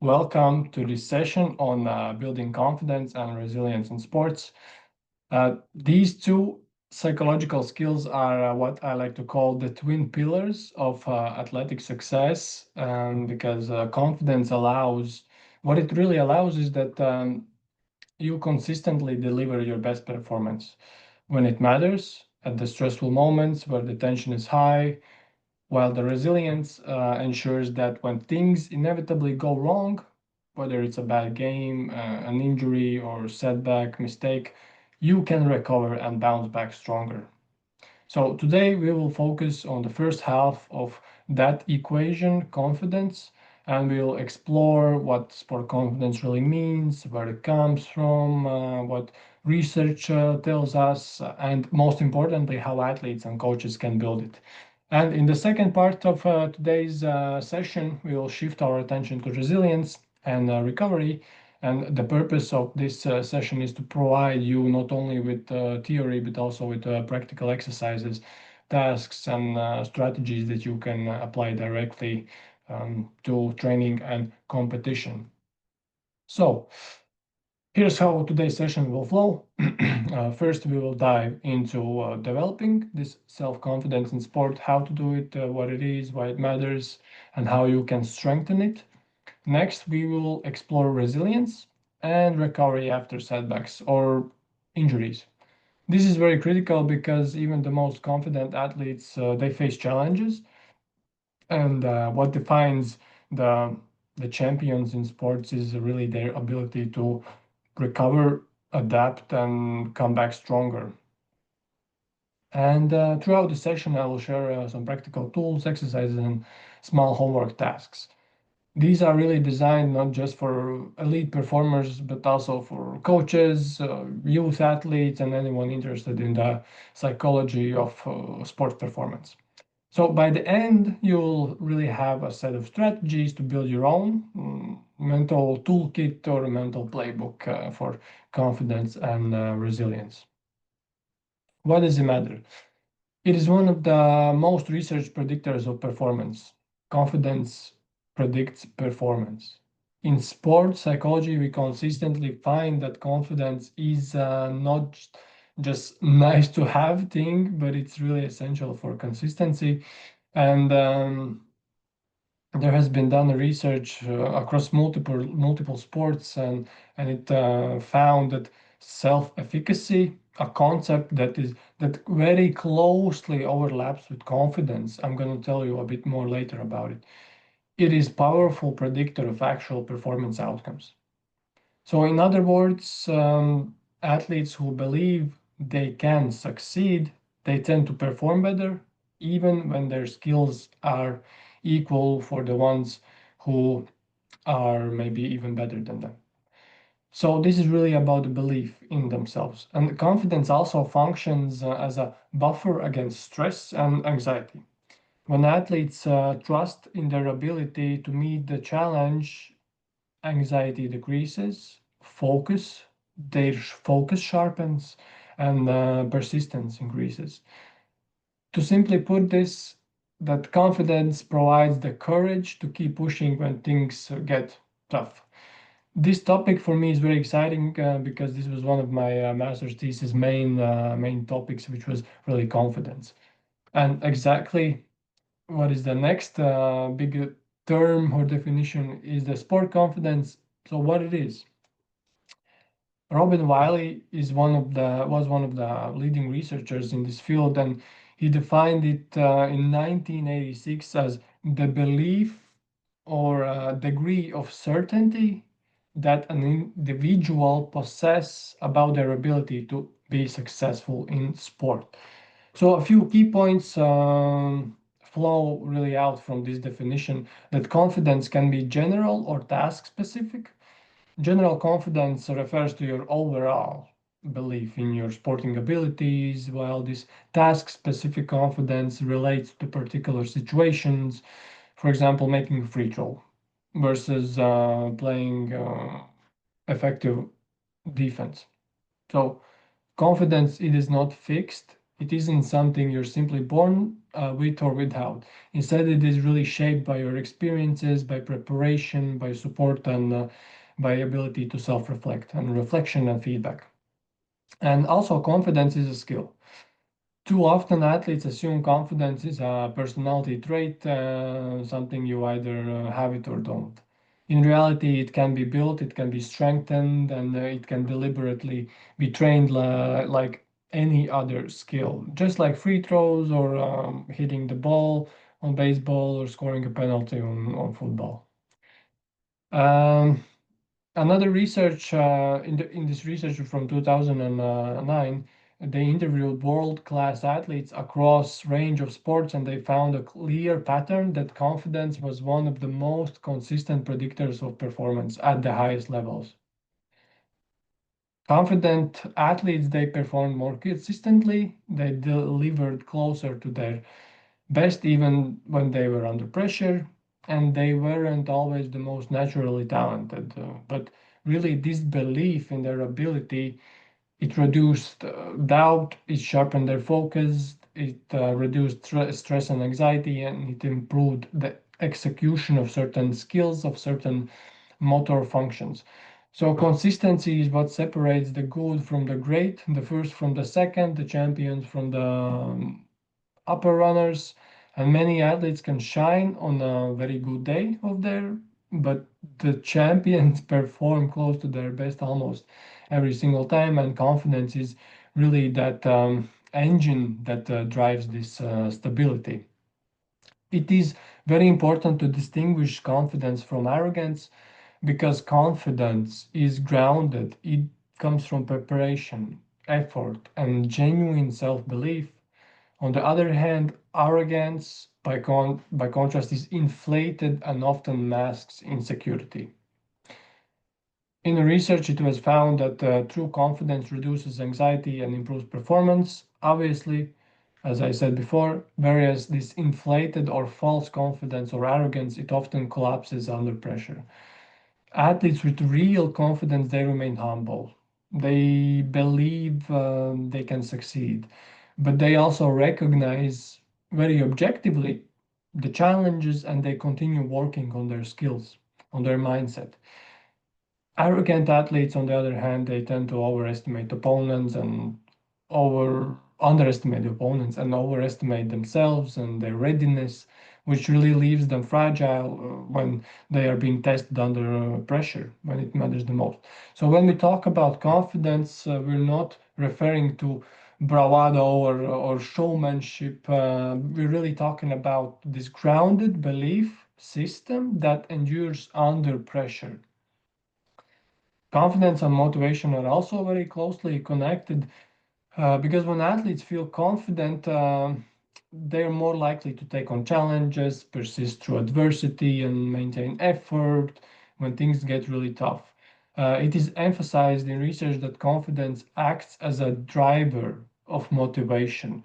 Welcome to this session on building confidence and resilience in sports. These two psychological skills are what I like to call the twin pillars of athletic success, because confidence what it really allows is that you consistently deliver your best performance when it matters, at the stressful moments where the tension is high, while the resilience ensures that when things inevitably go wrong, whether it's a bad game, an injury, or setback, mistake, you can recover and bounce back stronger. So today we will focus on the first half of that equation, confidence, and we'll explore what sport confidence really means, where it comes from, what research tells us, and most importantly, how athletes and coaches can build it. And in the second part of today's session, we will shift our attention to resilience and recovery. And the purpose of this session is to provide you not only with theory, but also with practical exercises, tasks, and strategies that you can apply directly to training and competition. So, here's how today's session will flow. First, we will dive into developing this self-confidence in sport, how to do it, what it is, why it matters, and how you can strengthen it. Next, we will explore resilience and recovery after setbacks or injuries. This is very critical because even the most confident athletes, they face challenges, and what defines the the champions in sports is really their ability to recover, adapt, and come back stronger. And throughout the session, I will share some practical tools, exercises, and small homework tasks. These are really designed not just for elite performers, but also for coaches, youth athletes, and anyone interested in the psychology of sports performance. So by the end, you'll really have a set of strategies to build your own mental toolkit or a mental playbook for confidence and resilience. Why does it matter? It is one of the most researched predictors of performance. Confidence predicts performance. In sports psychology, we consistently find that confidence is not just nice to have thing, but it's really essential for consistency. And there has been done research across multiple sports, and it found that self-efficacy, a concept that very closely overlaps with confidence. I'm going to tell you a bit more later about it. It is powerful predictor of actual performance outcomes. So in other words, athletes who believe they can succeed, they tend to perform better, even when their skills are equal for the ones who are maybe even better than them. So this is really about the belief in themselves. And confidence also functions as a buffer against stress and anxiety. When athletes trust in their ability to meet the challenge, anxiety decreases, their focus sharpens, and persistence increases. To simply put this, that confidence provides the courage to keep pushing when things get tough. This topic for me is very exciting because this was one of my master's thesis main topics, which was really confidence. And exactly what is the next big term or definition is the sport confidence. So what it is? Robin Wiley was one of the leading researchers in this field, and he defined it in 1986 as the belief or degree of certainty that an individual possess about their ability to be successful in sport. So a few key points flow really out from this definition, that confidence can be general or task specific. General confidence refers to your overall belief in your sporting abilities, while this task-specific confidence relates to particular situations, for example, making a free throw versus playing effective defense. So confidence, it is not fixed, It isn't something you're simply born with or without. Instead, it is really shaped by your experiences, by preparation, by support, and by ability to self-reflect and reflection and feedback. And also, confidence is a skill. Too often, athletes assume confidence is a personality trait, something you either have it or don't. In reality, it can be built, it can be strengthened, and it can deliberately be trained like any other skill, just like free throws or hitting the ball on baseball or scoring a penalty on football. Um, Another research in this research from 2009, they interviewed world-class athletes across range of sports, and they found a clear pattern that confidence was one of the most consistent predictors of performance at the highest levels. Confident athletes, they performed more consistently, they delivered closer to their best even when they were under pressure, and they weren't always the most naturally talented. But really, this belief in their ability, it reduced doubt, it sharpened their focus, it reduced stress and anxiety, and it improved the execution of certain skills, of certain motor functions. So consistency is what separates the good from the great, the first from the second, the champions from the upper runners, and many athletes can shine on a very good day of their, but the champions perform close to their best almost every single time, and confidence is really that engine that drives this stability. It is very important to distinguish confidence from arrogance because confidence is grounded. It comes from preparation, effort, and genuine self belief. On the other hand, arrogance, by contrast, is inflated and often masks insecurity. In the research, it was found that true confidence reduces anxiety and improves performance. Obviously, as I said before, whereas this inflated or false confidence or arrogance, it often collapses under pressure. Athletes with real confidence, they remain humble. They believe they can succeed, but they also recognize very objectively the challenges and they continue working on their skills, on their mindset. Arrogant athletes, on the other hand, they tend to underestimate opponents and overestimate themselves and their readiness, which really leaves them fragile when they are being tested under pressure when it matters the most. So when we talk about confidence, we're not referring to bravado or showmanship. We're really talking about this grounded belief system that endures under pressure. Confidence and motivation are also very closely connected because when athletes feel confident, they're more likely to take on challenges, persist through adversity, and maintain effort when things get really tough. It is emphasized in research that confidence acts as a driver of motivation.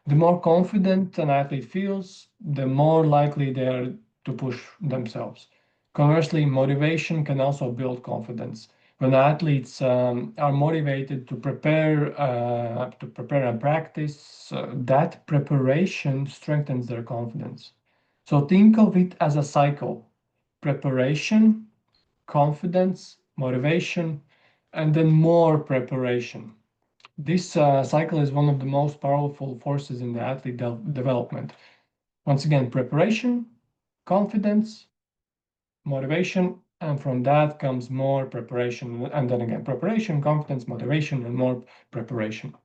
The more confident an athlete feels, the more likely they are to push themselves. Conversely, motivation can also build confidence. When athletes are motivated to prepare and practice, that preparation strengthens their confidence. So think of it as a cycle: preparation, confidence, motivation, and then more preparation. This cycle is one of the most powerful forces in the athlete development. Once again, preparation, confidence, motivation, and from that comes more preparation. And then again, preparation, confidence, motivation, and more preparation.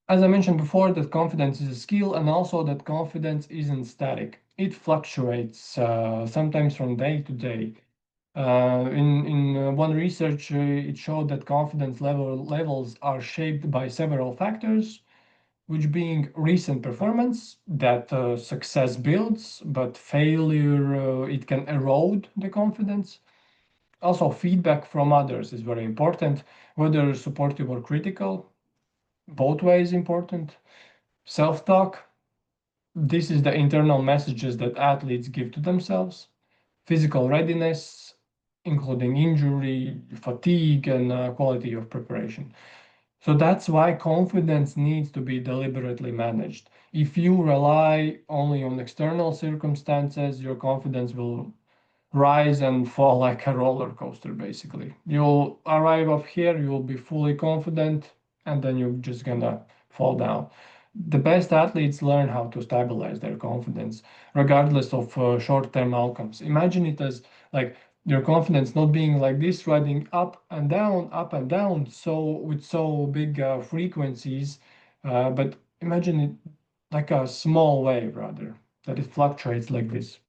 As I mentioned before, that confidence is a skill, and also that confidence isn't static. It fluctuates sometimes from day to day. In one research, it showed that confidence levels are shaped by several factors, which being recent performance that success builds, but failure it can erode the confidence. Also, feedback from others is very important, whether supportive or critical. Both ways important. Self-talk. This is the internal messages that athletes give to themselves. Physical readiness, including injury, fatigue, and quality of preparation. So that's why confidence needs to be deliberately managed. If you rely only on external circumstances, your confidence will rise and fall like a roller coaster, basically. You'll arrive up here, you'll be fully confident, and then you're just gonna fall down. The best athletes learn how to stabilize their confidence, regardless of short-term outcomes. Imagine it as like your confidence not being like this, riding up and down, so with so big frequencies, but imagine it like a small wave rather, that it fluctuates like this.